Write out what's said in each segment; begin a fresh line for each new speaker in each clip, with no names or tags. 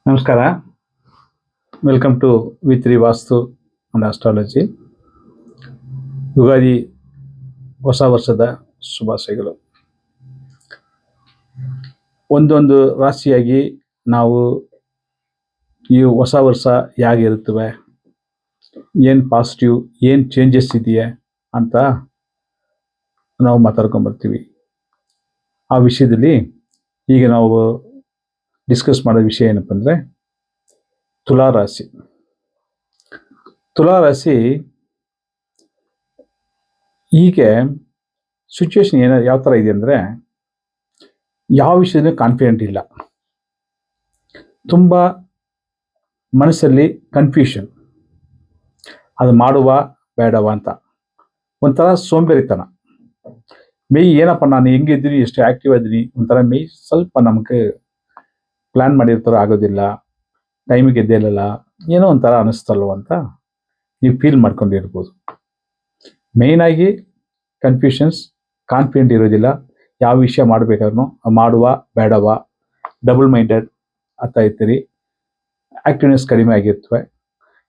ನಮಸ್ಕಾರ. Welcome to ವಿ3 Vastu and astrology. Ugadi ಹೊಸ ವರ್ಷದ ಶುಭಾಶಯಗಳು. ಒಂದೊಂದು ರಾಶಿಯಾಗಿ ನಾವು ಈ ಹೊಸ ವರ್ಷ ಹೇಗಿರುತ್ತವೆ, ಏನು ಪಾಸಿಟಿವ್, ಏನು ಚೇಂಜಸ್ ಇದೆಯಾ ಅಂತ ನಾವು ಮಾತಾಡ್ಕೊಂಬರ್ತೀವಿ. ಆ ವಿಷಯದಲ್ಲಿ ಈಗ ನಾವು ಡಿಸ್ಕಸ್ ಮಾಡೋ ವಿಷಯ ಏನಪ್ಪ ಅಂದರೆ ತುಲಾರಾಶಿ. ತುಲಾರಾಶಿ ಹೀಗೆ ಸಿಚುವೇಶನ್ ಯಾವ ಥರ ಇದೆ ಅಂದರೆ, ಯಾವ ವಿಷಯದಲ್ಲಿ ಕಾನ್ಫಿಡೆಂಟ್ ಇಲ್ಲ, ತುಂಬ ಮನಸ್ಸಲ್ಲಿ ಕನ್ಫ್ಯೂಷನ್, ಅದು ಮಾಡುವ ಬೇಡವ ಅಂತ ಒಂಥರ ಸೋಂಬೇರಿತನ. ಏನಪ್ಪ ನಾನು ಹೆಂಗಿದ್ದೀನಿ, ಎಷ್ಟು ಆ್ಯಕ್ಟಿವ್ ಇದ್ದೀನಿ, ಒಂಥರ ಸ್ವಲ್ಪ ನಮಗೆ ಪ್ಲ್ಯಾನ್ ಮಾಡಿರ್ತಾರೋ ಆಗೋದಿಲ್ಲ, ಟೈಮಿಗೆ ಎದ್ದೇಳಲ್ಲ, ಏನೋ ಒಂಥರ ಅನ್ನಿಸ್ತಲ್ವ ಅಂತ ನೀವು ಫೀಲ್ ಮಾಡ್ಕೊಂಡಿರ್ಬೋದು. ಮೇಯ್ನಾಗಿ ಕನ್ಫ್ಯೂಷನ್ಸ್, ಕಾನ್ಫಿಡೆಂಟ್ ಇರೋದಿಲ್ಲ, ಯಾವ ವಿಷಯ ಮಾಡಬೇಕಾದ್ರೂ ಮಾಡುವ ಬೇಡವ, ಡಬಲ್ ಮೈಂಡೆಡ್ ಆಗ್ತಾ ಇರ್ತೀರಿ, ಆ್ಯಕ್ಟಿವ್ನೆಸ್ ಕಡಿಮೆ ಆಗಿರ್ತವೆ.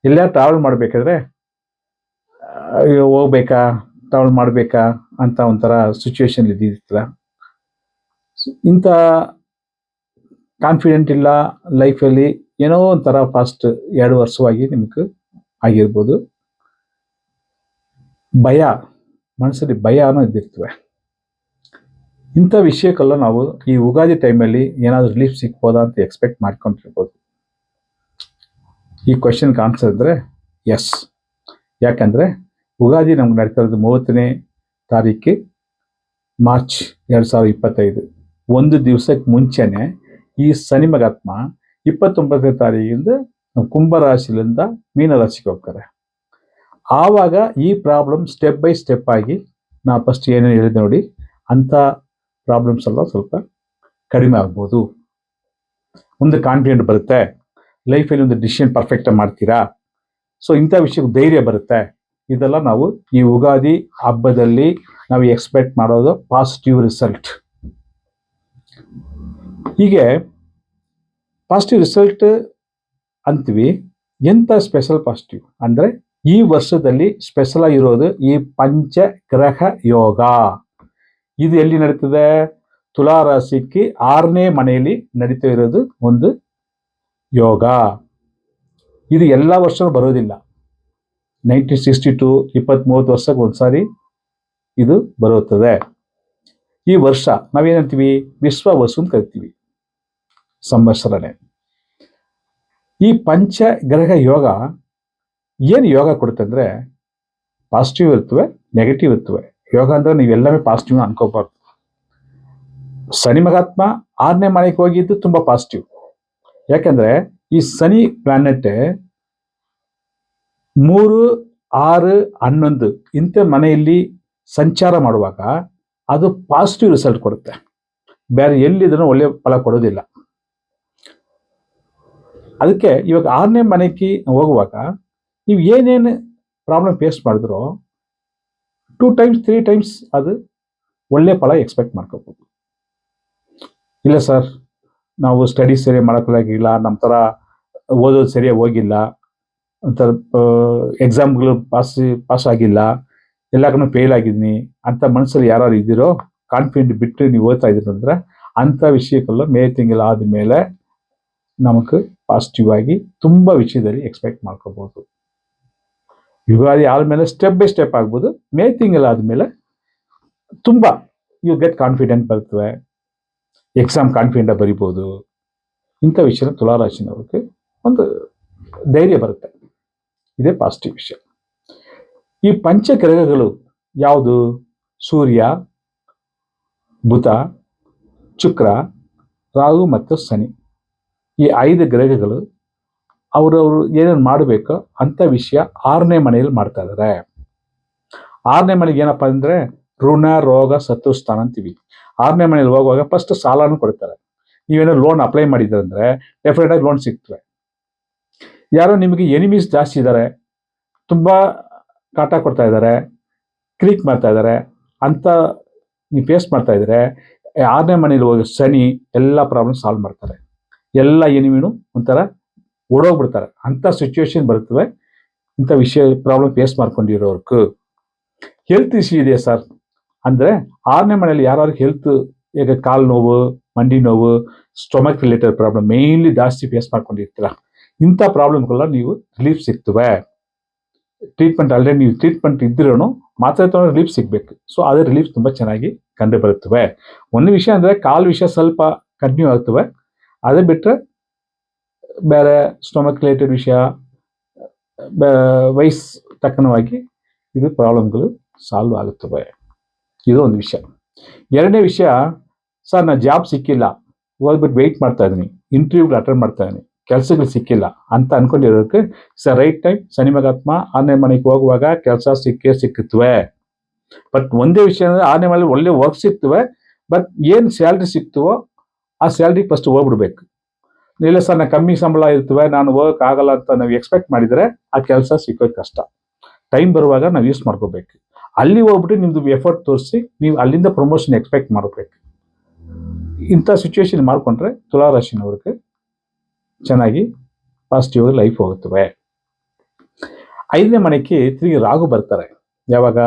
ಎಲ್ಲ ಟ್ರಾವೆಲ್ ಮಾಡಬೇಕಾದ್ರೆ ಹೋಗ್ಬೇಕಾ, ಟ್ರಾವೆಲ್ ಮಾಡಬೇಕಾ ಅಂತ ಒಂಥರ ಸಿಚುವೇಶನ್ ಇದ್ದಿರ್ತದೆ. ಇಂಥ ಕಾನ್ಫಿಡೆಂಟ್ ಇಲ್ಲ ಲೈಫಲ್ಲಿ, ಏನೋ ಒಂಥರ ಫಾಸ್ಟ್ 2 ವರ್ಷವಾಗಿ ನಿಮಗೆ ಆಗಿರ್ಬೋದು. ಭಯ, ಮನಸ್ಸಲ್ಲಿ ಭಯ ಅನ್ನೋ ಇದ್ದಿರ್ತವೆ. ಇಂಥ ವಿಷಯಕ್ಕೆಲ್ಲ ನಾವು ಈ ಯುಗಾದಿ ಟೈಮಲ್ಲಿ ಏನಾದರೂ ರಿಲೀಫ್ ಸಿಗ್ಬೋದಾ ಅಂತ ಎಕ್ಸ್ಪೆಕ್ಟ್ ಮಾಡ್ಕೊಂಡಿರ್ಬೋದು. ಈ ಕ್ವೆಶನ್ಗೆ ಆನ್ಸರ್ ಅಂದರೆ ಎಸ್. ಯಾಕಂದರೆ ಯುಗಾದಿ ನಮ್ಗೆ ನಡೀತಾ ಇರೋದು 30ನೇ ತಾರೀಕು ಮಾರ್ಚ್ 2025. ಒಂದು ದಿವಸಕ್ಕೆ ಮುಂಚೆನೆ ಈ ಶನಿ ಮಹಾತ್ಮ 29ನೇ ತಾರೀಕಿಂದ ಕುಂಭರಾಶಿಯಿಂದ ಮೀನರಾಶಿಗೆ ಹೋಗ್ತಾರೆ. ಆವಾಗ ಈ ಪ್ರಾಬ್ಲಮ್ ಸ್ಟೆಪ್ ಬೈ ಸ್ಟೆಪ್ ಆಗಿ ನಾ ಫಸ್ಟ್ ಏನೇನು ಹೇಳಿದೆ ನೋಡಿ, ಅಂಥ ಪ್ರಾಬ್ಲಮ್ಸ್ ಎಲ್ಲ ಸ್ವಲ್ಪ ಕಡಿಮೆ ಆಗ್ಬೋದು. ಒಂದು ಕಾನ್ಫಿಡೆಂಟ್ ಬರುತ್ತೆ, ಲೈಫಲ್ಲಿ ಒಂದು ಡಿಸಿಷನ್ ಪರ್ಫೆಕ್ಟಾಗಿ ಮಾಡ್ತೀರಾ, ಸೊ ಇಂಥ ವಿಷಯಕ್ಕೆ ಧೈರ್ಯ ಬರುತ್ತೆ. ಇದೆಲ್ಲ ನಾವು ಈ ಯುಗಾದಿ ಹಬ್ಬದಲ್ಲಿ ನಾವು ಎಕ್ಸ್ಪೆಕ್ಟ್ ಮಾಡೋದು ಪಾಸಿಟಿವ್ ರಿಸಲ್ಟ್. ಹೀಗೆ ಪಾಸಿಟಿವ್ ರಿಸಲ್ಟ್ ಅಂತೀವಿ. ಎಂಥ ಸ್ಪೆಷಲ್ ಪಾಸಿಟಿವ್ ಅಂದರೆ, ಈ ವರ್ಷದಲ್ಲಿ ಸ್ಪೆಷಲ್ ಆಗಿರೋದು ಈ ಪಂಚಗ್ರಹ ಯೋಗ. ಇದು ಎಲ್ಲಿ ನಡೀತದೆ? ತುಲಾರಾಶಿಗೆ 6ನೇ ಮನೆಯಲ್ಲಿ ನಡೀತಾ ಇರೋದು ಒಂದು ಯೋಗ. ಇದು ಎಲ್ಲ ವರ್ಷವೂ ಬರೋದಿಲ್ಲ. 1962 20-30 ವರ್ಷಕ್ಕೆ ಒಂದ್ಸಾರಿ ಇದು ಬರುತ್ತದೆ. ಈ ವರ್ಷ ನಾವೇನಂತೀವಿ, ವಿಶ್ವ ವಸು ಅಂತ ಕರಿತೀವಿ, ಸಂವತ್ಸರನೇ. ಈ ಪಂಚಗ್ರಹ ಯೋಗ ಏನು ಯೋಗ ಕೊಡುತ್ತೆ ಅಂದರೆ, ಪಾಸಿಟಿವ್ ಇರ್ತವೆ, ನೆಗೆಟಿವ್ ಇರ್ತವೆ. ಯೋಗ ಅಂದರೆ ನೀವೆಲ್ಲವೇ ಪಾಸಿಟಿವ್ ಅನ್ಕೋಬಾರ್ದು. ಶನಿ ಮಹಾತ್ಮ 6ನೇ ಮನೆಗೆ ಹೋಗಿದ್ದು ತುಂಬ ಪಾಸಿಟಿವ್. ಯಾಕಂದರೆ ಈ ಶನಿ ಪ್ಲಾನೆಟ್ 3, 6, 11 ಇಂಥ ಮನೆಯಲ್ಲಿ ಸಂಚಾರ ಮಾಡುವಾಗ ಅದು ಪಾಸಿಟಿವ್ ರಿಸಲ್ಟ್ ಕೊಡುತ್ತೆ. ಬೇರೆ ಎಲ್ಲಿದ್ರೂ ಒಳ್ಳೆಯ ಫಲ ಕೊಡೋದಿಲ್ಲ. ಅದಕ್ಕೆ ಇವಾಗ 6ನೇ ಮನೆಗೆ ಹೋಗುವಾಗ ನೀವು ಏನೇನು ಪ್ರಾಬ್ಲಮ್ ಫೇಸ್ ಮಾಡಿದ್ರೋ 2 times 3 times ಅದು ಒಳ್ಳೆ ಫಲ ಎಕ್ಸ್ಪೆಕ್ಟ್ ಮಾಡ್ಕೋಬೋದು. ಇಲ್ಲ ಸರ್, ನಾವು ಸ್ಟಡೀಸ್ ಸರಿಯಾಗಿ ಮಾಡೋಕ್ಕಾಗಿಲ್ಲ, ನಮ್ಮ ಥರ ಓದೋದು ಸರಿಯಾಗಿ ಹೋಗಿಲ್ಲ, ಒಂಥರ ಎಕ್ಸಾಮ್ಗಳು ಪಾಸ್ ಆಗಿಲ್ಲ, ಎಲ್ಲ ಕಡೆ ಫೇಲ್ ಆಗಿದ್ದೀನಿ ಅಂತ ಮನಸ್ಸಲ್ಲಿ ಯಾರು ಇದ್ದೀರೋ, ಕಾನ್ಫಿಡೆಂಟ್ ಬಿಟ್ಟು ನೀವು ಓದ್ತಾ ಇದ್ದೀರಂದ್ರೆ ಅಂಥ ವಿಷಯಕ್ಕೆಲ್ಲ ಮೇ ತಿಂಗಳು ಆದಮೇಲೆ ನಮಗೆ ಪಾಸಿಟಿವ್ ಆಗಿ ತುಂಬ ವಿಷಯದಲ್ಲಿ ಎಕ್ಸ್ಪೆಕ್ಟ್ ಮಾಡ್ಕೋಬೋದು. ಯುಗಾದಿ ಆದಮೇಲೆ ಸ್ಟೆಪ್ ಬೈ ಸ್ಟೆಪ್ ಆಗ್ಬೋದು. ಮೇ ತಿಂಗಳಾದಮೇಲೆ ತುಂಬ ಯು ಗೆಟ್ ಕಾನ್ಫಿಡೆಂಟ್ ಬರ್ತವೆ, ಎಕ್ಸಾಮ್ ಕಾನ್ಫಿಡೆಂಟಾಗಿ ಬರಿಬೋದು. ಇಂಥ ವಿಷಯನ ತುಲಾರಾಶಿನವ್ರಿಗೆ ಒಂದು ಧೈರ್ಯ ಬರುತ್ತೆ. ಇದೇ ಪಾಸಿಟಿವ್ ವಿಷಯ. ಈ ಪಂಚಗ್ರಹಗಳು ಯಾವುದು? ಸೂರ್ಯ, ಬುಧ, ಶುಕ್ರ, ರಾಹು ಮತ್ತು ಶನಿ. ಈ 5 ಗ್ರಹಗಳು ಅವರವರು ಏನೇನು ಮಾಡಬೇಕೋ ಅಂಥ ವಿಷಯ 6ನೇ ಮನೆಯಲ್ಲಿ ಮಾಡ್ತಾ ಇದ್ದಾರೆ. 6ನೇ ಮನೆಗೆ ಏನಪ್ಪ ಅಂದರೆ ಋಣ, ರೋಗ, ಶತ್ರುಸ್ಥಾನ ಅಂತೀವಿ. 6ನೇ ಮನೇಲಿ ಹೋಗುವಾಗ ಫಸ್ಟ್ ಸಾಲನೂ ಕೊಡ್ತಾರೆ. ನೀವೇನೋ ಲೋನ್ ಅಪ್ಲೈ ಮಾಡಿದ್ರಂದ್ರೆ ಡೆಫಿನೆಟಾಗಿ ಲೋನ್ ಸಿಗ್ತವೆ. ಯಾರೋ ನಿಮಗೆ ಎನಿಮೀಸ್ ಜಾಸ್ತಿ ಇದ್ದಾರೆ, ತುಂಬ ಕಾಟ ಕೊಡ್ತಾ ಇದ್ದಾರೆ, ಕ್ಲಿಕ್ ಮಾಡ್ತಾ ಇದ್ದಾರೆ ಅಂತ ನೀವು ಫೇಸ್ ಮಾಡ್ತಾ ಇದ್ದಾರೆ, 6ನೇ ಮನೇಲಿ ಹೋಗಿ ಶನಿ ಎಲ್ಲ ಪ್ರಾಬ್ಲಮ್ ಸಾಲ್ವ್ ಮಾಡ್ತಾರೆ. ಎಲ್ಲ ಎನಿಮಿನು ಒಂಥರ ಓಡೋಗ್ಬಿಡ್ತಾರೆ. ಅಂಥ ಸಿಚುವೇಶನ್ ಬರ್ತವೆ ಇಂಥ ವಿಷಯ ಪ್ರಾಬ್ಲಮ್ ಫೇಸ್ ಮಾಡ್ಕೊಂಡಿರೋರ್ಗೂ. ಹೆಲ್ತ್ ಇಶ್ಯೂ ಇದೆ ಸರ್ ಅಂದರೆ 6ನೇ ಮನೆಯಲ್ಲಿ ಯಾರು ಹೆಲ್ತ್, ಈಗ ಕಾಲು ನೋವು, ಮಂಡಿ ನೋವು, ಸ್ಟೊಮಕ್ ರಿಲೇಟೆಡ್ ಪ್ರಾಬ್ಲಮ್ ಮೇನ್ಲಿ ಜಾಸ್ತಿ ಫೇಸ್ ಮಾಡ್ಕೊಂಡಿರ್ತೀರ. ಇಂಥ ಪ್ರಾಬ್ಲಮ್ಗೆಲ್ಲ ನೀವು ರಿಲೀಫ್ ಸಿಗ್ತವೆ. ಟ್ರೀಟ್ಮೆಂಟ್ ಆಲ್ರೆಡಿ ನೀವು ಟ್ರೀಟ್ಮೆಂಟ್ ಇದ್ರೂ ಮಾತ್ರೆ ತಗೊಂಡು ರಿಲೀಫ್ ಸಿಗಬೇಕು. ಸೊ ಅದೇ ರಿಲೀಫ್ ತುಂಬ ಚೆನ್ನಾಗಿ ಕಂಡು ಬರುತ್ತವೆ. ಒಂದು ವಿಷಯ ಅಂದರೆ ಕಾಲು ವಿಷಯ ಸ್ವಲ್ಪ ಕಂಟಿನ್ಯೂ ಆಗ್ತವೆ. ಅದೇ ಬಿಟ್ಟರೆ ಬೇರೆ ಸ್ಟೊಮಕ್ ರಿಲೇಟೆಡ್ ವಿಷಯ ವಯಸ್ಸು ತಕ್ಕನವಾಗಿ ಇದು ಪ್ರಾಬ್ಲಮ್ಗಳು ಸಾಲ್ವ್ ಆಗುತ್ತವೆ. ಇದು ಒಂದು ವಿಷಯ. ಎರಡನೇ ವಿಷಯ, ಸರ್ ನಾನು ಜಾಬ್ ಸಿಕ್ಕಿಲ್ಲ, ಹೋಗ್ಬಿಟ್ಟು ವೆಯ್ಟ್ ಮಾಡ್ತಾ ಇದ್ದೀನಿ, ಇಂಟರ್ವ್ಯೂಗಳು ಅಟೆಂಡ್ ಮಾಡ್ತಾ ಇದ್ದೀನಿ, ಕೆಲಸಗಳು ಸಿಕ್ಕಿಲ್ಲ ಅಂತ ಅನ್ಕೊಂಡಿರೋದಕ್ಕೆ ಸರ್ ರೈಟ್ ಟೈಮ್ ಶನಿ ಮಹಾತ್ಮ 6ನೇ ಮನೆಗೆ ಹೋಗುವಾಗ ಕೆಲಸ ಸಿಕ್ಕುತ್ತವೆ. ಬಟ್ ಒಂದೇ ವಿಷಯ ಅಂದರೆ 6ನೇ ಮನೆಯಲ್ಲಿ ಒಳ್ಳೆ ವರ್ಕ್ ಸಿಗ್ತವೆ. ಬಟ್ ಏನು ಸ್ಯಾಲ್ರಿ ಸಿಗ್ತವೋ ಆ ಸ್ಯಾಲ್ರಿಗೆ ಫಸ್ಟ್ ಹೋಗ್ಬಿಡ್ಬೇಕು. ಇಲ್ಲ ಸರ್ ನಾನು ಕಮ್ಮಿ ಸಂಬಳ ಇರ್ತವೆ, ನಾನು ಹೋಗೋಕ್ಕಾಗಲ್ಲ ಅಂತ ನಾವು ಎಕ್ಸ್ಪೆಕ್ಟ್ ಮಾಡಿದರೆ ಆ ಕೆಲಸ ಸಿಕ್ಕೋದು ಕಷ್ಟ. ಟೈಮ್ ಬರುವಾಗ ನಾವು ಯೂಸ್ ಮಾಡ್ಕೋಬೇಕು. ಅಲ್ಲಿ ಹೋಗ್ಬಿಟ್ಟು ನಿಮ್ಮದು ಎಫರ್ಟ್ ತೋರಿಸಿ ನೀವು ಅಲ್ಲಿಂದ ಪ್ರಮೋಷನ್ ಎಕ್ಸ್ಪೆಕ್ಟ್ ಮಾಡಬೇಕು. ಇಂಥ ಸಿಚುವೇಶನ್ ಮಾಡಿಕೊಂಡ್ರೆ ತುಲಾರಾಶಿನವ್ರಿಗೆ ಚೆನ್ನಾಗಿ ಪಾಸಿಟಿವ್ ಲೈಫ್ ಹೋಗುತ್ತವೆ. 5ನೇ ಮನೆಗೆ ತಿರುಗಿ ರಾಹು ಬರ್ತಾರೆ. ಯಾವಾಗ?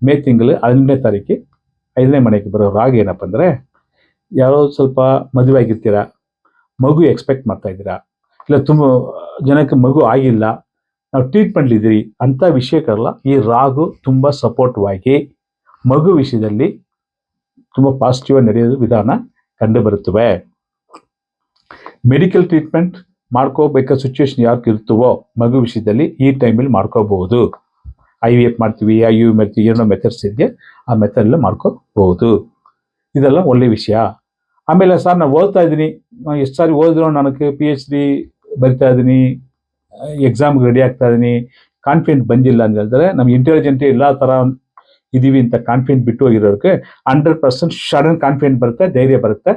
ಮೇ ತಿಂಗಳು 11ನೇ ತಾರೀಕು 5ನೇ ಮನೆಗೆ ಬರೋ ರಾಹು ಏನಪ್ಪ ಅಂದರೆ, ಯಾರೋ ಸ್ವಲ್ಪ ಮದುವೆ ಆಗಿರ್ತೀರಾ, ಮಗು ಎಕ್ಸ್ಪೆಕ್ಟ್ ಮಾಡ್ತಾ ಇದ್ದೀರಾ, ಇಲ್ಲ ತುಂಬ ಜನಕ್ಕೆ ಮಗು ಆಗಿಲ್ಲ, ನಾವು ಟ್ರೀಟ್ಮೆಂಟ್ಲಿದ್ದೀರಿ ಅಂಥ ವಿಷಯಕ್ಕೆಲ್ಲ ಈ ರಾಹು ತುಂಬ ಸಪೋರ್ಟಿವ್ ಆಗಿ ಮಗು ವಿಷಯದಲ್ಲಿ ತುಂಬ ಪಾಸಿಟಿವ್ ನಡೆಯೋದು ವಿಧಾನ ಕಂಡು ಬರುತ್ತವೆ. ಮೆಡಿಕಲ್ ಟ್ರೀಟ್ಮೆಂಟ್ ಮಾಡ್ಕೋಬೇಕಾದ ಸಿಚುವೇಶನ್ ಯಾಕೆ ಇರ್ತವೋ ಮಗು ವಿಷಯದಲ್ಲಿ ಈ ಟೈಮಲ್ಲಿ ಮಾಡ್ಕೋಬಹುದು. IVF ಮಾಡ್ತೀವಿ, IUI ಮಾಡ್ತೀವಿ, ಏನೋ ಮೆಥಡ್ಸ್ ಇದೆಯಾ ಆ ಮೆಥಡಲ್ಲಿ ಮಾಡ್ಕೋಬಹುದು. ಇದೆಲ್ಲ ಒಳ್ಳೆ ವಿಷಯ. ಆಮೇಲೆ ಸರ್ ನಾನು ಓದ್ತಾ ಇದ್ದೀನಿ, ಎಷ್ಟು ಸಾರಿ ಓದಿದ್ರು ನನಗೆ PhD ಬರಿತಾ ಇದ್ದೀನಿ, ಎಕ್ಸಾಮ್ಗೆ ರೆಡಿ ಆಗ್ತಾ ಇದ್ದೀನಿ, ಕಾನ್ಫಿಡೆಂಟ್ ಬಂದಿಲ್ಲ ಅಂತ ಹೇಳಿದ್ರೆ ನಮ್ಗೆ ಇಂಟೆಲಿಜೆಂಟ್ ಎಲ್ಲ ಥರ ಇದೀವಿ ಅಂತ ಕಾನ್ಫಿಡೆಂಟ್ ಬಿಟ್ಟು ಹೋಗಿರೋದಕ್ಕೆ 100% ಸಡನ್ ಕಾನ್ಫಿಡೆಂಟ್ ಬರುತ್ತೆ, ಧೈರ್ಯ ಬರುತ್ತೆ,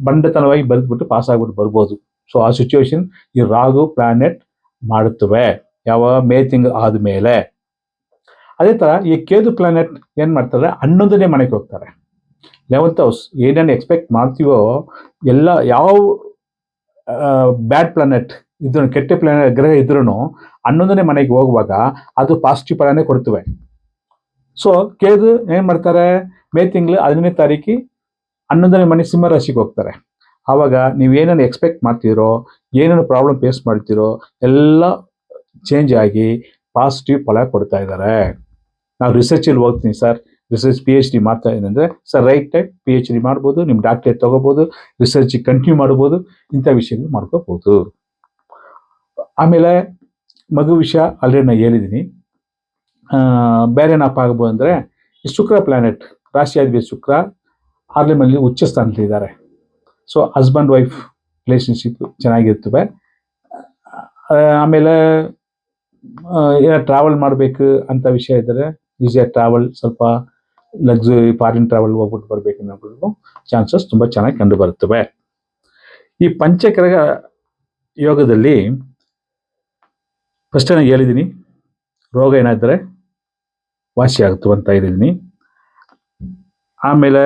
ಬಂಡತನವಾಗಿ ಬರೆದ್ಬಿಟ್ಟು ಪಾಸ್ ಆಗ್ಬಿಟ್ಟು ಬರ್ಬೋದು. ಸೊ ಆ ಸಿಚುವೇಶನ್ ಈ ರಾಹು ಪ್ಲಾನೆಟ್ ಮಾಡುತ್ತವೆ ಯಾವ ಮೇ ತಿಂಗಳು ಆದಮೇಲೆ. ಅದೇ ಥರ ಈ ಕೇತು ಪ್ಲಾನೆಟ್ ಏನು ಮಾಡ್ತಾರೆ, 11ನೇ ಮನೆಗೆ ಹೋಗ್ತಾರೆ. 11th ಹೌಸ್ ಏನೇನು ಎಕ್ಸ್ಪೆಕ್ಟ್ ಮಾಡ್ತೀವೋ ಎಲ್ಲ ಯಾವ ಬ್ಯಾಡ್ ಪ್ಲಾನೆಟ್ ಇದ್ರೂ, ಕೆಟ್ಟ ಪ್ಲಾನೆಟ್ ಗ್ರಹ ಇದ್ರೂ 11ನೇ ಮನೆಗೆ ಹೋಗುವಾಗ ಅದು ಪಾಸಿಟಿವ್ ಫಲನೇ ಕೊಡ್ತವೆ. ಸೊ ಕೇತು ಏನು ಮಾಡ್ತಾರೆ, ಮೇ ತಿಂಗಳು 11ನೇ ತಾರೀಕು 11ನೇ ಮನೆ ಸಿಂಹ ರಾಶಿಗೆ ಹೋಗ್ತಾರೆ. ಆವಾಗ ನೀವೇನೇನು ಎಕ್ಸ್ಪೆಕ್ಟ್ ಮಾಡ್ತೀರೋ, ಏನೇನು ಪ್ರಾಬ್ಲಮ್ ಫೇಸ್ ಮಾಡ್ತೀರೋ ಎಲ್ಲ ಚೇಂಜ್ ಆಗಿ ಪಾಸಿಟಿವ್ ಫಲ ಕೊಡ್ತಾ ಇದ್ದಾರೆ. ನಾವು ರಿಸರ್ಚಲ್ಲಿ ಹೋಗ್ತೀನಿ ಸರ್, ರಿಸರ್ಚ್ PhD ಮಾಡ್ತಾ ಇದ್ದೀನಿ ಅಂದರೆ ಸರ್ ರೈಟ್ ಟೈಮ್ PhD ಮಾಡ್ಬೋದು, ನಿಮ್ಮ ಡಾಕ್ಟರೇಟ್ ತೊಗೋಬೋದು, ರಿಸರ್ಚಿಗೆ ಕಂಟಿನ್ಯೂ ಮಾಡ್ಬೋದು, ಇಂಥ ವಿಷಯಗಳು ಮಾಡ್ಕೋಬೋದು. ಆಮೇಲೆ ಮಗು ವಿಷಯ ಆಲ್ರೆಡಿ ನಾನು ಹೇಳಿದ್ದೀನಿ. ಬೇರೆ ಏನಪ್ಪ ಆಗ್ಬೋದು ಅಂದರೆ ಶುಕ್ರ ಪ್ಲಾನೆಟ್, ರಾಶಿಯಾಧಿಪತಿ ಶುಕ್ರ 6ನೇ ಮನೆಯಲ್ಲಿ ಉಚ್ಚ ಸ್ಥಾನದಲ್ಲಿದ್ದಾರೆ. ಸೊ ಹಸ್ಬೆಂಡ್ ವೈಫ್ ರಿಲೇಷನ್ಶಿಪ್ ಚೆನ್ನಾಗಿರ್ತವೆ. ಆಮೇಲೆ ಏನೋ ಟ್ರಾವೆಲ್ ಮಾಡಬೇಕು ಅಂತ ವಿಷಯ ಇದ್ದರೆ ಈಸಿಯಾಗಿ ಟ್ರಾವೆಲ್, ಸ್ವಲ್ಪ ಲಕ್ಸುರಿ ಫಾರಿನ್ ಟ್ರಾವೆಲ್ ಹೋಗ್ಬಿಟ್ಟು ಬರಬೇಕು ಅನ್ನೋದು ಚಾನ್ಸಸ್ ತುಂಬ ಚೆನ್ನಾಗಿ ಕಂಡು ಬರುತ್ತವೆ. ಈ ಪಂಚಗ್ರಹ ಯೋಗದಲ್ಲಿ ಫಸ್ಟ್ ನಾನು ಹೇಳಿದ್ದೀನಿ, ರೋಗ ಏನಾದರೆ ವಾಸಿ ಆಗುತ್ತವೆ ಅಂತ ಹೇಳಿದ್ದೀನಿ. ಆಮೇಲೆ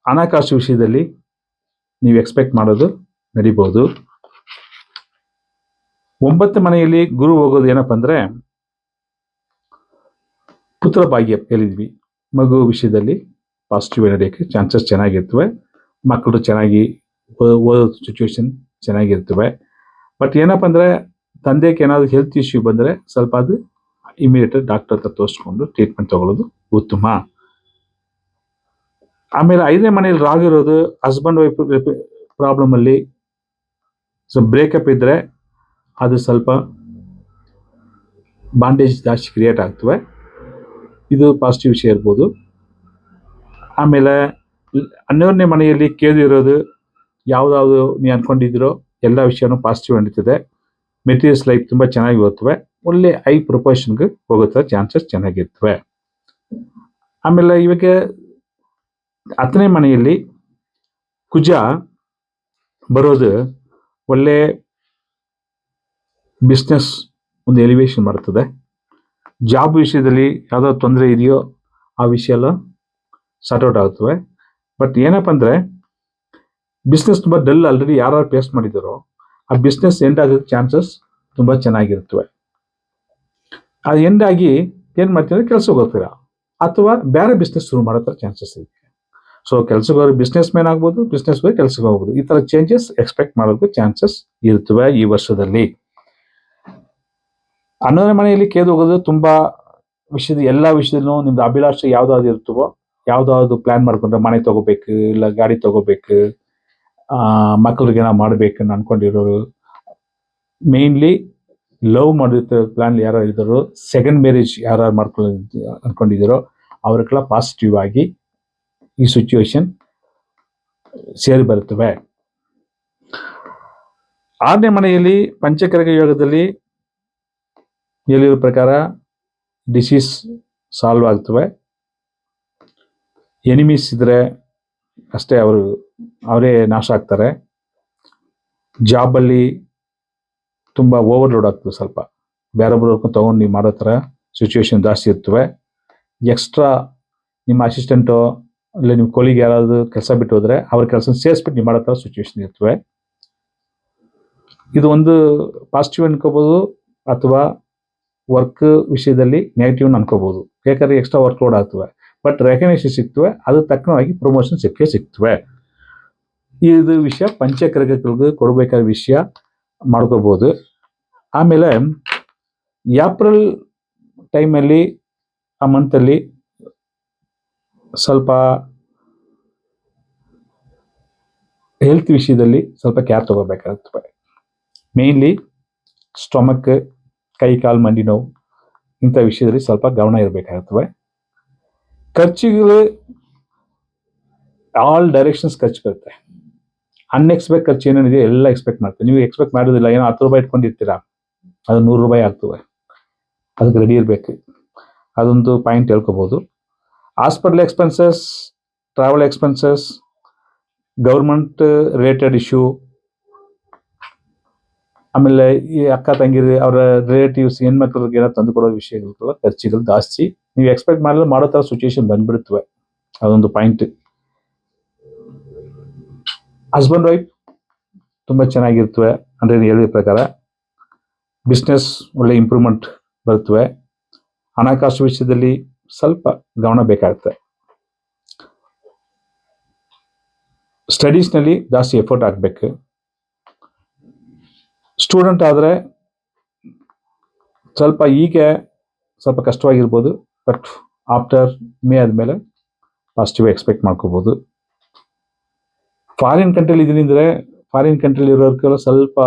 ಹಣಕಾಸು ವಿಷಯದಲ್ಲಿ ನೀವು ಎಕ್ಸ್ಪೆಕ್ಟ್ ಮಾಡೋದು ನಡಿಬೋದು. 9ನೇ ಮನೆಯಲ್ಲಿ ಗುರು ಹೋಗೋದು ಏನಪ್ಪ ಅಂದರೆ ಪುತ್ರ ಭಾಗ್ಯ ಹೇಳಿದ್ವಿ. ಮಗು ವಿಷಯದಲ್ಲಿ ಪಾಸಿಟಿವ್ ನಡೆಯೋಕ್ಕೆ ಚಾನ್ಸಸ್ ಚೆನ್ನಾಗಿರ್ತವೆ. ಮಕ್ಕಳು ಚೆನ್ನಾಗಿ ಓದೋ ಸಿಚುವೇಶನ್ ಚೆನ್ನಾಗಿರ್ತವೆ. ಬಟ್ ಏನಪ್ಪ ಅಂದರೆ ತಂದೆಗೆ ಏನಾದರೂ ಹೆಲ್ತ್ ಇಶ್ಯೂ ಬಂದರೆ ಸ್ವಲ್ಪ ಅದು ಇಮಿಡಿಯೇಟಾಗಿ ಡಾಕ್ಟರ್ ಹತ್ರ ತೋರಿಸ್ಕೊಂಡು ಟ್ರೀಟ್ಮೆಂಟ್ ತಗೊಳ್ಳೋದು ಉತ್ತಮ. ಆಮೇಲೆ 5ನೇ ಮನೆಯಲ್ಲಿ ರಾಹು ಇರೋದು ಹಸ್ಬೆಂಡ್ ವೈಫ್ ಪ್ರಾಬ್ಲಮಲ್ಲಿ ಬ್ರೇಕಪ್ ಇದ್ದರೆ ಅದು ಸ್ವಲ್ಪ ಬಾಂಡೇಜ್ ಜಾಸ್ತಿ ಕ್ರಿಯೇಟ್ ಆಗ್ತವೆ. ಇದು ಪಾಸಿಟಿವ್ ವಿಷಯ ಇರ್ಬೋದು. ಆಮೇಲೆ 11ನೇ ಮನೆಯಲ್ಲಿ ಕೇದು ಇರೋದು, ಯಾವುದಾದ್ರು ನೀವು ಅಂದ್ಕೊಂಡಿದ್ದೀರೋ ಎಲ್ಲ ವಿಷಯನೂ ಪಾಸಿಟಿವ್ ನಡೀತದೆ. ಮೆಟೀರಿಯಲ್ಸ್ ಲೈಫ್ ತುಂಬ ಚೆನ್ನಾಗಿ ಹೋಗ್ತವೆ. ಒಳ್ಳೆ ಹೈ ಪ್ರೊಪೋರ್ಷನ್ಗೆ ಹೋಗೋ ಚಾನ್ಸಸ್ ಚೆನ್ನಾಗಿರ್ತವೆ. ಆಮೇಲೆ ಇವಾಗ 10ನೇ ಮನೆಯಲ್ಲಿ ಕುಜ ಬರೋದು ಒಳ್ಳೆ ಬಿಸ್ನೆಸ್ ಒಂದು ಎಲಿವೇಶನ್ ಬರ್ತದೆ. ಜಾಬ್ ವಿಷಯದಲ್ಲಿ ಯಾವುದೋ ತೊಂದರೆ ಇದೆಯೋ ಆ ವಿಷಯ ಎಲ್ಲ ಸಾರ್ಟ್ ಔಟ್ ಆಗ್ತವೆ. ಬಟ್ ಏನಪ್ಪ ಅಂದರೆ ಬಿಸ್ನೆಸ್ ತುಂಬ ಡಲ್ ಆಲ್ರೆಡಿ ಯಾರು ಫೇಸ್ ಮಾಡಿದಾರೋ ಆ ಬಿಸ್ನೆಸ್ ಎಂಡ್ ಆಗೋಕ್ಕೆ ಚಾನ್ಸಸ್ ತುಂಬ ಚೆನ್ನಾಗಿರ್ತವೆ. ಅದು ಎಂಡ್ ಆಗಿ ಏನು ಮಾಡ್ತೀರಾ, ಕೆಲಸಕ್ಕೆ ಹೋಗ್ತೀರಾ ಅಥವಾ ಬೇರೆ ಬಿಸ್ನೆಸ್ ಶುರು ಮಾಡೋ ಥರ ಚಾನ್ಸಸ್ ಇದೆ. ಸೊ ಕೆಲ್ಸಕ್ಕೆ ಹೋಗಿ ಬಿಸ್ನೆಸ್ ಮ್ಯಾನ್ ಆಗ್ಬೋದು, ಬಿಸ್ನೆಸ್ ಹೋಗಿ ಕೆಲ್ಸಕ್ಕೆ ಹೋಗ್ಬೋದು. ಈ ಥರ ಚೇಂಜಸ್ ಎಕ್ಸ್ಪೆಕ್ಟ್ ಮಾಡೋದಕ್ಕೆ ಚಾನ್ಸಸ್ ಇರ್ತವೆ ಈ ವರ್ಷದಲ್ಲಿ. 11ನೇ ಮನೆಯಲ್ಲಿ ಕೇದು ಹೋಗೋದು ತುಂಬ ಎಲ್ಲ ವಿಷಯದಲ್ಲೂ ನಿಮ್ದು ಅಭಿಲಾಷೆ ಯಾವ್ದಾದ್ರು ಇರ್ತವೋ, ಯಾವ್ದಾದ್ರು ಪ್ಲಾನ್ ಮಾಡ್ಕೊಂಡ್ರೆ ಮನೆ ತಗೋಬೇಕು, ಇಲ್ಲ ಗಾಡಿ ತಗೋಬೇಕು, ಮಕ್ಕಳಿಗೆ ಏನೋ ಮಾಡ್ಬೇಕು ಅನ್ಕೊಂಡಿರೋರು, ಮೇನ್ಲಿ ಲವ್ ಮಾಡಿರ್ತಾರೆ ಪ್ಲಾನ್ ಯಾರು ಇದ್ದಾರೋ, ಸೆಕೆಂಡ್ ಮ್ಯಾರೇಜ್ ಯಾರು ಅನ್ಕೊಂಡಿದ್ದೀರೋ ಅವ್ರಿಗೆಲ್ಲ ಪಾಸಿಟಿವ್ ಆಗಿ ಈ ಸಿಚುವೇಶನ್ ಸೇರಿ ಬರುತ್ತವೆ. 6ನೇ ಮನೆಯಲ್ಲಿ ಪಂಚಕರ್ಗ ಯೋಗದಲ್ಲಿ ಹೇಳಿರೋ ಪ್ರಕಾರ ಡಿಸೀಸ್ ಸಾಲ್ವ್ ಆಗ್ತವೆ. ಎನಿಮೀಸ್ ಇದ್ರೆ ಅಷ್ಟೇ ಅವರೇ ನಾಶ ಆಗ್ತಾರೆ. ಜಾಬಲ್ಲಿ ತುಂಬ ಓವರ್ಲೋಡ್ ಆಗ್ತದೆ, ಸ್ವಲ್ಪ ಬೇರೊಬ್ಬರು ತೊಗೊಂಡು ನೀವು ಮಾಡೋ ಥರ ಸಿಚುವೇಶನ್ ಜಾಸ್ತಿ ಇರ್ತವೆ. ಎಕ್ಸ್ಟ್ರಾ ನಿಮ್ಮ ಅಸಿಸ್ಟೆಂಟು ಇಲ್ಲ ನಿಮ್ಮ ಕೊಲಿಗೆ ಯಾರಾದರೂ ಕೆಲಸ ಬಿಟ್ಟು ಹೋದರೆ ಅವ್ರ ಕೆಲಸ ಸೇರಿಸ್ಬಿಟ್ಟು ನೀವು ಮಾಡೋ ಥರ ಸಿಚುವೇಶನ್ ಇರ್ತವೆ. ಇದು ಒಂದು ಪಾಸಿಟಿವ್ ಅನ್ಕೋಬೋದು ಅಥವಾ ವರ್ಕ್ ವಿಷಯದಲ್ಲಿ ನೆಗೆಟಿವ್ ಅನ್ಕೋಬೋದು. ಯಾಕಂದರೆ ಎಕ್ಸ್ಟ್ರಾ ವರ್ಕ್ ಲೋಡ್ ಆಗ್ತವೆ, ಬಟ್ ರೆಕಗ್ನೈಸೇಷನ್ ಸಿಗ್ತವೆ, ಅದು ತಕ್ಕನಾಗಿ ಪ್ರಮೋಷನ್ ಸಿಗ್ತವೆ. ಇದು ವಿಷಯ ಪಂಚಕರ್ಗಗಳಿಗೆ ಕೊಡಬೇಕಾದ ವಿಷಯ ಮಾಡ್ಕೋಬೋದು. ಆಮೇಲೆ ಏಪ್ರಿಲ್ ಟೈಮಲ್ಲಿ ಆ ಮಂತಲ್ಲಿ ಸ್ವಲ್ಪ ಹೆಲ್ತ್ ವಿಷಯದಲ್ಲಿ ಸ್ವಲ್ಪ ಕೇರ್ ತಗೋಬೇಕಾಗ್ತವೆ. ಮೇನ್ಲಿ ಸ್ಟೊಮಕ್, ಕೈ ಕಾಲು ಮಂಡಿ ನೋವು, ಇಂಥ ವಿಷಯದಲ್ಲಿ ಸ್ವಲ್ಪ ಗಮನ ಇರಬೇಕಾಗ್ತವೆ. ಖರ್ಚುಗಳು ಆಲ್ ಡೈರೆಕ್ಷನ್ಸ್ ಖರ್ಚು ಬರುತ್ತೆ. ಅನ್ಎಕ್ಸ್ಪೆಕ್ಟ್ ಖರ್ಚು ಏನೇನಿದೆ ಎಲ್ಲ ಎಕ್ಸ್ಪೆಕ್ಟ್ ಮಾಡ್ತೀವಿ. ನೀವು ಎಕ್ಸ್ಪೆಕ್ಟ್ ಮಾಡೋದಿಲ್ಲ, ಏನೋ 10 ರೂಪಾಯಿ ಇಟ್ಕೊಂಡಿರ್ತೀರಾ, ಅದು 100 ರೂಪಾಯಿ ಆಗ್ತವೆ. ಅದಕ್ಕೆ ರೆಡಿ ಇರಬೇಕು. ಅದೊಂದು ಪಾಯಿಂಟ್ ಹೇಳ್ಕೋಬೋದು. Hospital expenses, travel expenses, government related issue, ಆಮೇಲೆ ಈ ಅಕ್ಕ ತಂಗಿರು ಅವರ ರಿಲೇಟಿವ್ಸ್ ಹೆಣ್ಮಕ್ಳಿಗೆ ಏನೋ ತಂದು ಕೊಡೋ ವಿಷಯಗಳು ಖರ್ಚುಗಳು ಜಾಸ್ತಿ. ನೀವು ಎಕ್ಸ್ಪೆಕ್ಟ್ ಮಾಡೋ ಥರ ಸಿಚುವೇಶನ್ ಬಂದ್ಬಿಡ್ತವೆ. ಅದೊಂದು ಪಾಯಿಂಟ್. ಹಸ್ಬೆಂಡ್ ವೈಫ್ ತುಂಬ ಚೆನ್ನಾಗಿರ್ತವೆ. ಅಂದರೆ ಹೇಳಿದ ಪ್ರಕಾರ ಬಿಸ್ನೆಸ್ ಒಳ್ಳೆ ಇಂಪ್ರೂವ್ಮೆಂಟ್ ಬರ್ತವೆ. ಹಣಕಾಸು ವಿಷಯದಲ್ಲಿ ಸ್ವಲ್ಪ ಗಮನ ಬೇಕಾಗುತ್ತೆ. ಸ್ಟಡೀಸ್ನಲ್ಲಿ ಜಾಸ್ತಿ ಎಫರ್ಟ್ ಹಾಕಬೇಕು. ಸ್ಟೂಡೆಂಟ್ ಆದರೆ ಸ್ವಲ್ಪ ಸ್ವಲ್ಪ ಕಷ್ಟವಾಗಿರ್ಬೋದು, ಬಟ್ ಆಫ್ಟರ್ ಮೇ ಆದಮೇಲೆ ಪಾಸಿಟಿವ್ ಎಕ್ಸ್ಪೆಕ್ಟ್ ಮಾಡ್ಕೋಬೋದು. ಫಾರಿನ್ ಕಂಟ್ರಿಲಿ ಇದೀನಿ ಅಂದರೆ ಫಾರಿನ್ ಕಂಟ್ರಿಲಿ ಇರೋರ್ಗೆಲ್ಲ ಸ್ವಲ್ಪ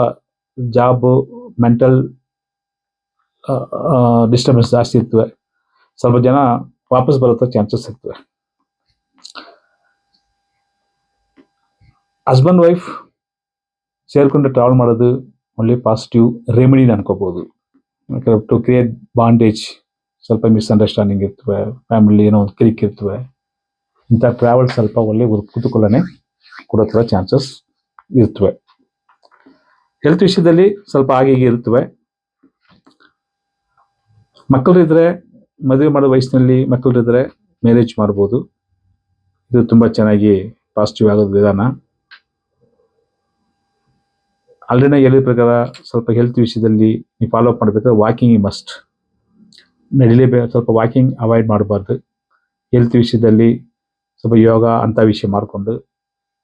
ಜಾಬು, ಮೆಂಟಲ್ ಡಿಸ್ಟರ್ಬೆನ್ಸ್ ಜಾಸ್ತಿ ಇರ್ತವೆ. ಸ್ವಲ್ಪ ಜನ ವಾಪಸ್ ಬರೋ ಚಾನ್ಸಸ್ ಇರ್ತವೆ. ಹಸ್ಬೆಂಡ್ ವೈಫ್ ಸೇರ್ಕೊಂಡು ಟ್ರಾವೆಲ್ ಮಾಡೋದು ಒಳ್ಳೆ ಪಾಸಿಟಿವ್ ರೆಮಿಡಿನ ಅನ್ಕೋಬೋದು. ಟು ಕ್ರಿಯೇಟ್ ಬಾಂಡೇಜ್, ಸ್ವಲ್ಪ ಮಿಸ್ಅಂಡರ್ಸ್ಟ್ಯಾಂಡಿಂಗ್ ಇರ್ತವೆ, ಫ್ಯಾಮಿಲಿ ಏನೋ ಒಂದು ಕಿರಿಕ್ ಇರ್ತವೆ. ಇಂಥ ಟ್ರಾವೆಲ್ ಸ್ವಲ್ಪ ಒಳ್ಳೆ ಕುತೂಹಲನೇ ಕೊಡೋ ಥರ ಚಾನ್ಸಸ್ ಇರ್ತವೆ. ಹೆಲ್ತ್ ವಿಷಯದಲ್ಲಿ ಸ್ವಲ್ಪ ಹಾಗೆ ಇರ್ತವೆ. ಮಕ್ಕಳಿದ್ರೆ ಮದುವೆ ಮಾಡೋ ವಯಸ್ಸಿನಲ್ಲಿ ಮಕ್ಕಳಿದ್ರೆ ಮ್ಯಾರೇಜ್ ಮಾಡ್ಬೋದು. ಇದು ತುಂಬ ಚೆನ್ನಾಗಿ ಪಾಸಿಟಿವ್ ಆಗೋದು ವಿಧಾನ. ಆಲ್ರೆಡಿ ಹೇಳಿದ ಪ್ರಕಾರ ಸ್ವಲ್ಪ ಹೆಲ್ತ್ ವಿಷಯದಲ್ಲಿ ನೀವು ಫಾಲೋ ಅಪ್ ಮಾಡಬೇಕಾದ್ರೆ ವಾಕಿಂಗ್ ಮಸ್ಟ್, ನಡಿಲೇಬೇಕು. ಸ್ವಲ್ಪ ವಾಕಿಂಗ್ ಅವಾಯ್ಡ್ ಮಾಡಬಾರ್ದು. ಹೆಲ್ತ್ ವಿಷಯದಲ್ಲಿ ಸ್ವಲ್ಪ ಯೋಗ ಅಂಥ ವಿಷಯ ಮಾಡಿಕೊಂಡು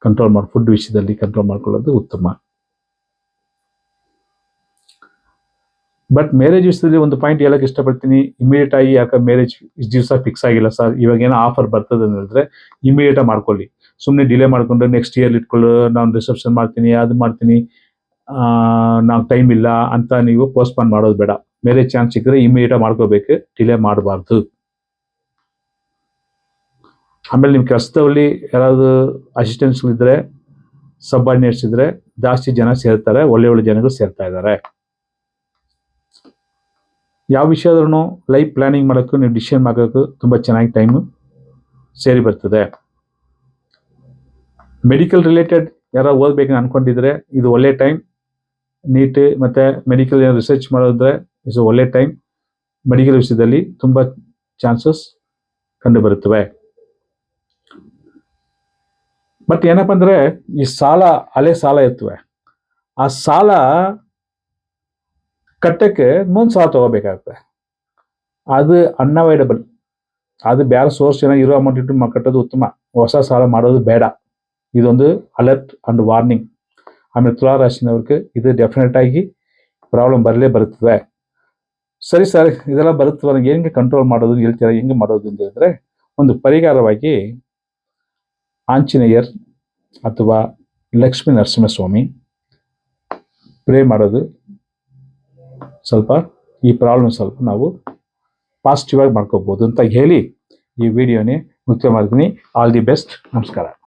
ಕಂಟ್ರೋಲ್ ಮಾಡಿ, ಫುಡ್ ವಿಷಯದಲ್ಲಿ ಕಂಟ್ರೋಲ್ ಮಾಡ್ಕೊಳ್ಳೋದು ಉತ್ತಮ. ಬಟ್ ಮ್ಯಾರೇಜ್ ವಿಷಯದಲ್ಲಿ ಒಂದು ಪಾಯಿಂಟ್ ಹೇಳಕ್ಕೆ ಇಷ್ಟಪಡ್ತೀನಿ. ಇಮಿಡಿಯೇಟ್ ಆಗಿ ಯಾಕೆ ಮ್ಯಾರೇಜ್ ಇಷ್ಟು ದಿವಸ ಫಿಕ್ಸ್ ಆಗಿಲ್ಲ ಸರ್, ಇವಾಗ ಏನೋ ಆಫರ್ ಬರ್ತದೆ ಅಂತ ಹೇಳಿದ್ರೆ ಇಮಿಡಿಯೇಟ್ ಆಗಿ ಮಾಡ್ಕೊಳ್ಳಿ. ಸುಮ್ಮನೆ ಡಿಲೇ ಮಾಡ್ಕೊಂಡು ನೆಕ್ಸ್ಟ್ ಇಯರ್ ಇಟ್ಕೊಳ್ಳು, ನಾನು ರಿಸೆಪ್ಷನ್ ಮಾಡ್ತೀನಿ, ಅದು ಮಾಡ್ತೀನಿ, ನಾವು ಟೈಮ್ ಇಲ್ಲ ಅಂತ ನೀವು ಪೋಸ್ಟ್ಪೋನ್ ಮಾಡೋದು ಬೇಡ. ಮ್ಯಾರೇಜ್ ಚಾನ್ಸ್ ಸಿಕ್ಕರೆ ಇಮಿಡಿಯೇಟ್ ಮಾಡ್ಕೋಬೇಕು, ಡಿಲೇ ಮಾಡಬಾರ್ದು. ಆಮೇಲೆ ನಿಮ್ಮ ಕೆಲಸದಲ್ಲಿ ಯಾರಾದ್ರು ಅಸಿಸ್ಟೆಂಟ್ಸ್ಗಳಿದ್ರೆ, ಸಬಾರ್ಡಿನೇಟ್ಸ್ ಇದ್ರೆ ಜಾಸ್ತಿ ಜನ ಸೇರ್ತಾರೆ, ಒಳ್ಳೆ ಜನಗಳು ಸೇರ್ತಾ ಇದ್ದಾರೆ. ಯಾವ ವಿಷಯ ಆದ್ರೂ ಲೈಫ್ ಪ್ಲಾನಿಂಗ್ ಮಾಡೋಕ್ಕೂ ನೀವು ಡಿಸಿಷನ್ ಮಾಡೋಕ್ಕೂ ತುಂಬ ಚೆನ್ನಾಗಿ ಟೈಮು ಸೇರಿ ಬರ್ತದೆ. ಮೆಡಿಕಲ್ ರಿಲೇಟೆಡ್ ಯಾರೋ ಓದಬೇಕಂತ ಅನ್ಕೊಂಡಿದ್ರೆ ಇದು ಒಳ್ಳೆ ಟೈಮ್. ನೀಟ್ ಮತ್ತು ಮೆಡಿಕಲ್ ಏನೋ ರಿಸರ್ಚ್ ಮಾಡಿದ್ರೆ ಇದು ಒಳ್ಳೆ ಟೈಮ್. ಮೆಡಿಕಲ್ ವಿಷಯದಲ್ಲಿ ತುಂಬ ಚಾನ್ಸಸ್ ಕಂಡು ಬರುತ್ತವೆ. ಬಟ್ ಏನಪ್ಪ ಅಂದರೆ ಈ ಸಾಲ ಹಳೆ ಸಾಲ ಇರ್ತವೆ, ಆ ಸಾಲ ಕಟ್ಟಕ್ಕೆ ಇನ್ನೊಂದು ಸಾಲ ತಗೋಬೇಕಾಗುತ್ತೆ. ಅದು ಅನ್ಅವಾಯ್ಡಬಲ್. ಅದು ಬೇರೆ ಸೋರ್ಸ್ ಏನೋ ಇರೋ ಅಮೌಂಟ್ ಇಟ್ಟು ಕಟ್ಟೋದು ಉತ್ತಮ, ಹೊಸ ಸಾಲ ಮಾಡೋದು ಬೇಡ. ಇದೊಂದು ಅಲರ್ಟ್ ಅಂಡ್ ವಾರ್ನಿಂಗ್. ಆಮೇಲೆ ತುಲಾ ರಾಶಿನವ್ರಿಗೆ ಇದು ಡೆಫಿನೆಟ್ ಆಗಿ ಪ್ರಾಬ್ಲಮ್ ಬರಲೇ ಬರುತ್ತದೆ. ಸರಿ ಸರ್, ಇದೆಲ್ಲ ಬರುತ್ತವ, ನನಗೆ ಹೆಂಗೆ ಕಂಟ್ರೋಲ್ ಮಾಡೋದು ಹೇಳ್ತೀರಾ, ಹೆಂಗೆ ಮಾಡೋದು ಅಂತ ಹೇಳಿದ್ರೆ, ಒಂದು ಪರಿಹಾರವಾಗಿ ಆಂಜನೇಯರ್ ಅಥವಾ ಲಕ್ಷ್ಮೀ ನರಸಿಂಹಸ್ವಾಮಿ ಪ್ರೇ ಮಾಡೋದು, ಸ್ವಲ್ಪ ಈ ಪ್ರಾಬ್ಲಮ್ ಸ್ವಲ್ಪ ನಾವು ಪಾಸಿಟಿವ್ ಆಗಿ ಮಾಡ್ಕೋಬಹುದು ಅಂತ ಹೇಳಿ ಈ ವಿಡಿಯೋನೇ ಮುಖ್ಯ ಮಾಡ್ತೀನಿ. All the best. ನಮಸ್ಕಾರ.